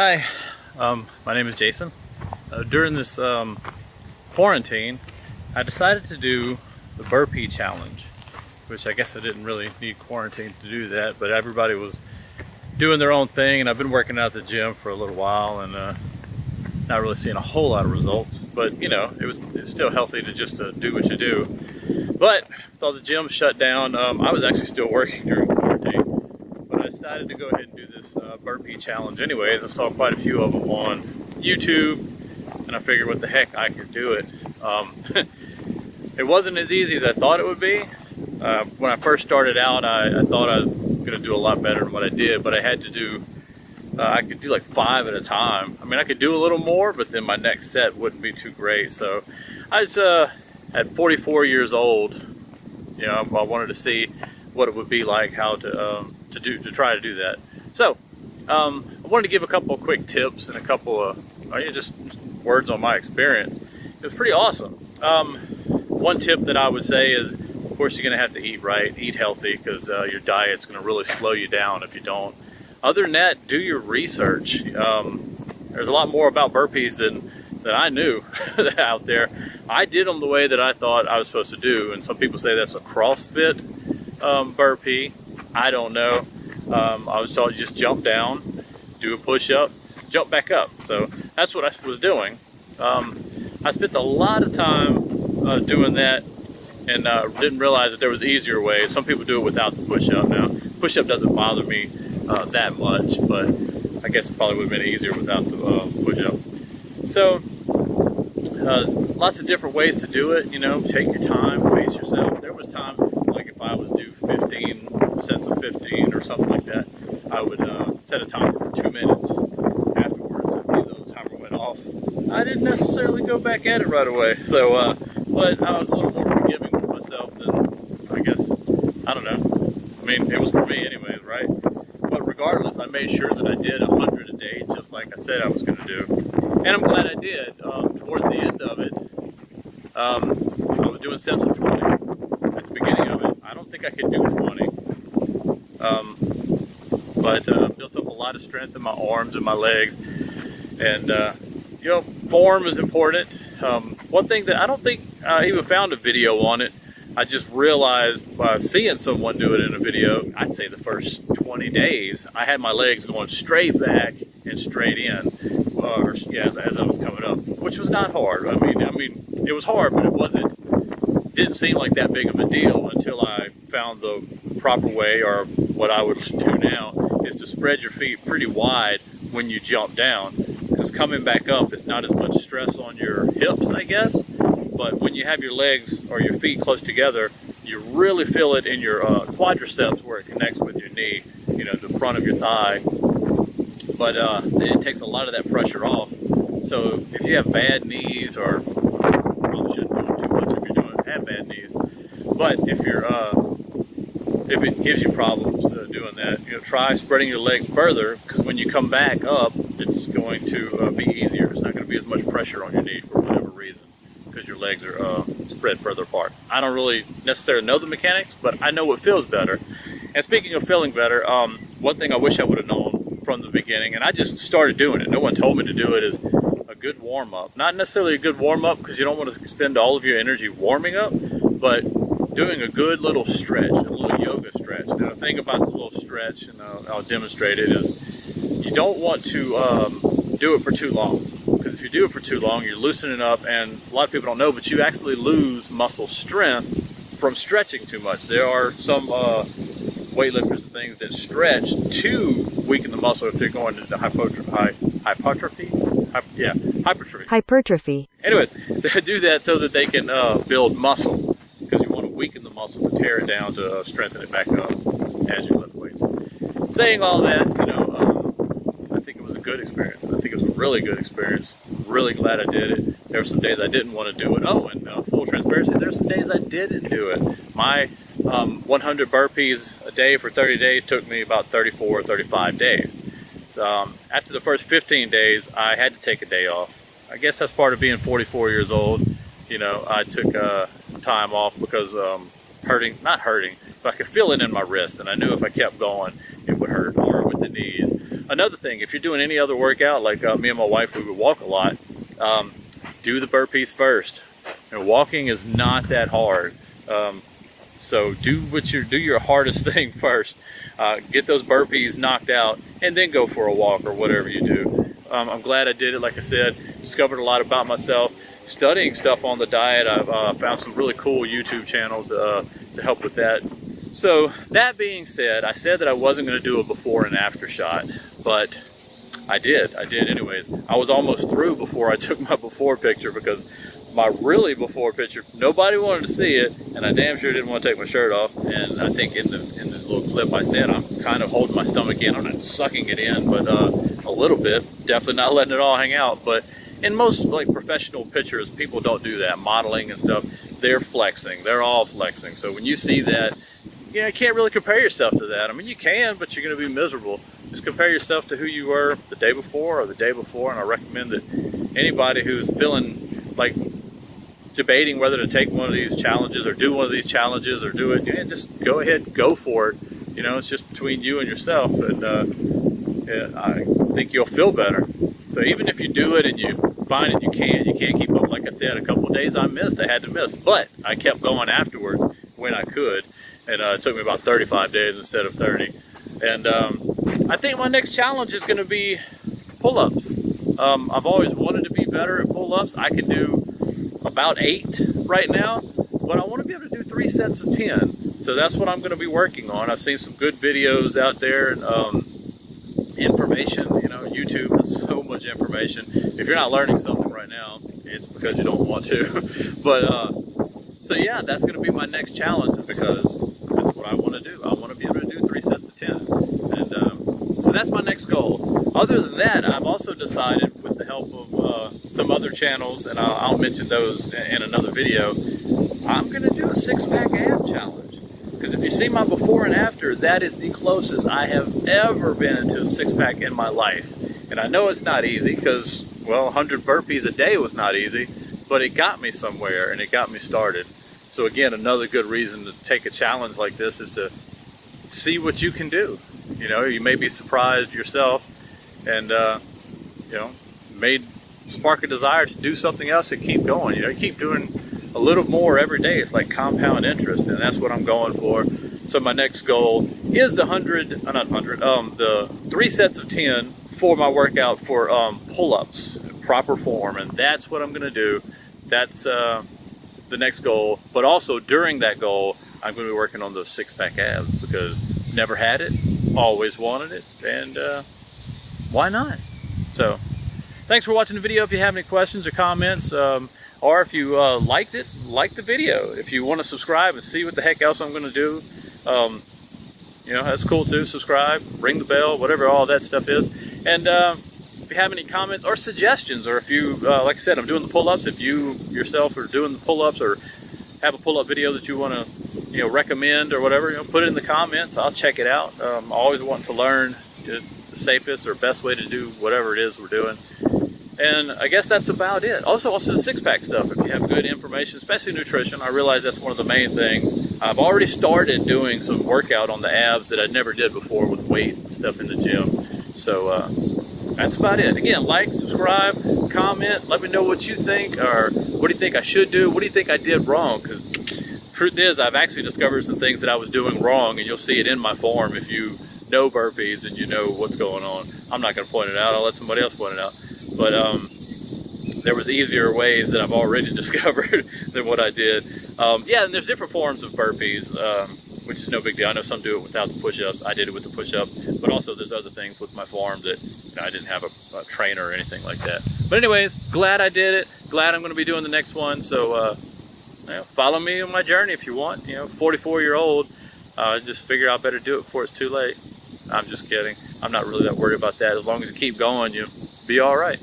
Hi, my name is Jason. During this quarantine, I decided to do the burpee challenge, which I guess I didn't really need quarantine to do that, but everybody was doing their own thing, and I've been working out at the gym for a little while and not really seeing a whole lot of results, but you know, it's still healthy to just do what you do. But with all the gyms shut down, I was actually still working during quarantine, but I decided to go ahead and do this burpee challenge anyways. I saw quite a few of them on YouTube, and I figured what the heck, I could do it. It wasn't as easy as I thought it would be. When I first started out, I thought I was going to do a lot better than what I did, but I had to do, I could do like 5 at a time. I mean, I could do a little more, but then my next set wouldn't be too great. So I was at 44 years old, you know, I wanted to see what it would be like, how to try to do that. So I wanted to give a couple of quick tips and a couple of just words on my experience. It was pretty awesome. One tip that I would say is, of course, you're going to have to eat right, eat healthy, because your diet's going to really slow you down if you don't. Other than that, do your research. There's a lot more about burpees than I knew out there. I did them the way that I thought I was supposed to do, and some people say that's a CrossFit burpee. I don't know. I was told just jump down, do a push-up, jump back up. So that's what I was doing. I spent a lot of time doing that, and didn't realize that there was easier ways. Some people do it without the push-up. Now, push-up doesn't bother me that much, but I guess it probably would have been easier without the push-up. So, lots of different ways to do it. You know, take your time, pace yourself. There was time, like if I was due 15 sets of 15 or something like that, I would set a timer for 2 minutes. Afterwards, the timer went off. I didn't necessarily go back at it right away. So, but I was a little more forgiving with myself than, I guess, I don't know. I mean, it was for me anyways, right? But regardless, I made sure that I did 100 a day, just like I said I was going to do. And I'm glad I did. Towards the end of it, I was doing sets of 20 at the beginning of it. I don't think I could do 20. But built up a lot of strength in my arms and my legs. And, you know, form is important. One thing that I don't think I even found a video on it, I just realized by seeing someone do it in a video, I'd say the first 20 days, I had my legs going straight back and straight in, as I was coming up, which was not hard. I mean, it was hard, but didn't seem like that big of a deal until I found the proper way, or what I would do now, is to spread your feet pretty wide when you jump down, because coming back up is not as much stress on your hips, I guess. But when you have your legs or your feet close together, you really feel it in your quadriceps where it connects with your knee, you know, the front of your thigh. But it takes a lot of that pressure off. So if you have bad knees, or probably shouldn't do it too much if you have bad knees, but if it gives you problems doing that, you know, try spreading your legs further, because when you come back up, it's going to be easier. It's not going to be as much pressure on your knee for whatever reason, because your legs are spread further apart. I don't really necessarily know the mechanics, but I know what feels better. And speaking of feeling better, one thing I wish I would have known from the beginning, and I just started doing it, no one told me to do it, is a good warm-up. Not necessarily a good warm-up because you don't want to expend all of your energy warming up, but doing a good little stretch, a little yoga stretch. Now the thing about the little stretch, and I'll demonstrate it, is you don't want to do it for too long. Because if you do it for too long, you're loosening up, and a lot of people don't know, but you actually lose muscle strength from stretching too much. There are some weightlifters and things that stretch to weaken the muscle if they're going into hypertrophy. Anyways, they do that so that they can build muscle, because you want to weaken the muscle to tear it down to strengthen it back up as you lift weights. Saying all that, you know, I think it was a good experience. I think it was a really good experience. Really glad I did it. There were some days I didn't want to do it. Oh, and full transparency, there were some days I didn't do it. My 100 burpees a day for 30 days took me about 34 or 35 days. After the first 15 days, I had to take a day off. I guess that's part of being 44 years old. You know, I took time off because not hurting, but I could feel it in my wrist, and I knew if I kept going, it would hurt, or with the knees. another thing, if you're doing any other workout, like me and my wife, we would walk a lot, do the burpees first. And walking is not that hard. So do your hardest thing first. Get those burpees knocked out and then go for a walk or whatever you do. I'm glad I did it. Like I said, discovered a lot about myself. Studying stuff on the diet, I've found some really cool YouTube channels to help with that. So that being said, I said that I wasn't going to do a before and after shot, but I did anyways. I was almost through before I took my before picture, because my really before picture, nobody wanted to see it, and I damn sure didn't want to take my shirt off. And I think in the little clip I said I'm kind of holding my stomach in. I'm not sucking it in, but a little bit. Definitely not letting it all hang out. But in most like professional pictures, people don't do that. Modeling and stuff, they're flexing. They're all flexing. So when you see that, you know, you can't really compare yourself to that. I mean, you can, but you're going to be miserable. Just compare yourself to who you were the day before or the day before, and I recommend that anybody who's feeling like debating whether to take one of these challenges or do one of these challenges or do it, yeah, just go ahead, go for it. You know, it's just between you and yourself, and yeah, I think you'll feel better. So even if you do it and you find it, you can't keep up. Like I said, a couple of days I missed, I had to miss, but I kept going afterwards when I could. And it took me about 35 days instead of 30. And I think my next challenge is going to be pull-ups. I've always wanted to be better at pull-ups. I can do about 8 right now, but I want to be able to do 3 sets of 10. So that's what I'm going to be working on. I've seen some good videos out there, and information. You know, YouTube has so much information. If you're not learning something right now, it's because you don't want to. But so yeah, that's going to be my next challenge, because that's what I want to do. I want to be able to do 3 sets of 10. And so that's my next goal. Other than that, I've also decided, with the help of some other channels, and I'll mention those in another video, I'm going to do a 6-pack ab challenge. Because if you see my before and after, that is the closest I have ever been to a 6-pack in my life. And I know it's not easy, because, well, 100 burpees a day was not easy, but it got me somewhere and it got me started. So again, another good reason to take a challenge like this is to see what you can do. You know, you may be surprised yourself, and you know, may spark a desire to do something else and keep going. You know, you keep doing a little more every day. It's like compound interest, and that's what I'm going for. So my next goal is the 3 sets of 10 for my workout for pull-ups, proper form, and that's what I'm going to do. That's the next goal. But also during that goal, I'm going to be working on those 6-pack abs, because never had it, always wanted it, and why not? So thanks for watching the video. If you have any questions or comments, or if you liked it, like the video. If you want to subscribe and see what the heck else I'm going to do, you know, that's cool too. Subscribe, ring the bell, whatever all that stuff is. And if you have any comments or suggestions, or if you, like I said, I'm doing the pull-ups. If you yourself are doing the pull-ups, or have a pull-up video that you want to, you know, recommend or whatever, you know, put it in the comments. I'll check it out. I'm always wanting to learn the safest or best way to do whatever it is we're doing. And I guess that's about it. Also the 6-pack stuff, if you have good information, especially nutrition. I realize that's one of the main things. I've already started doing some workout on the abs that I never did before with weights and stuff in the gym. So that's about it. Again, like, subscribe, comment, let me know what you think, or what do you think I should do? What do you think I did wrong? Because truth is, I've actually discovered some things that I was doing wrong, and you'll see it in my form if you know burpees and you know what's going on. I'm not going to point it out. I'll let somebody else point it out. But there was easier ways that I've already discovered than what I did. Yeah, and there's different forms of burpees, which is no big deal. I know some do it without the push-ups. I did it with the push-ups. But also there's other things with my form that, you know, I didn't have a trainer or anything like that. But anyways, glad I did it. Glad I'm going to be doing the next one. So you know, follow me on my journey if you want. You know, 44-year-old. Just figure I better do it before it's too late. I'm just kidding. I'm not really that worried about that. As long as you keep going, you'll be all right.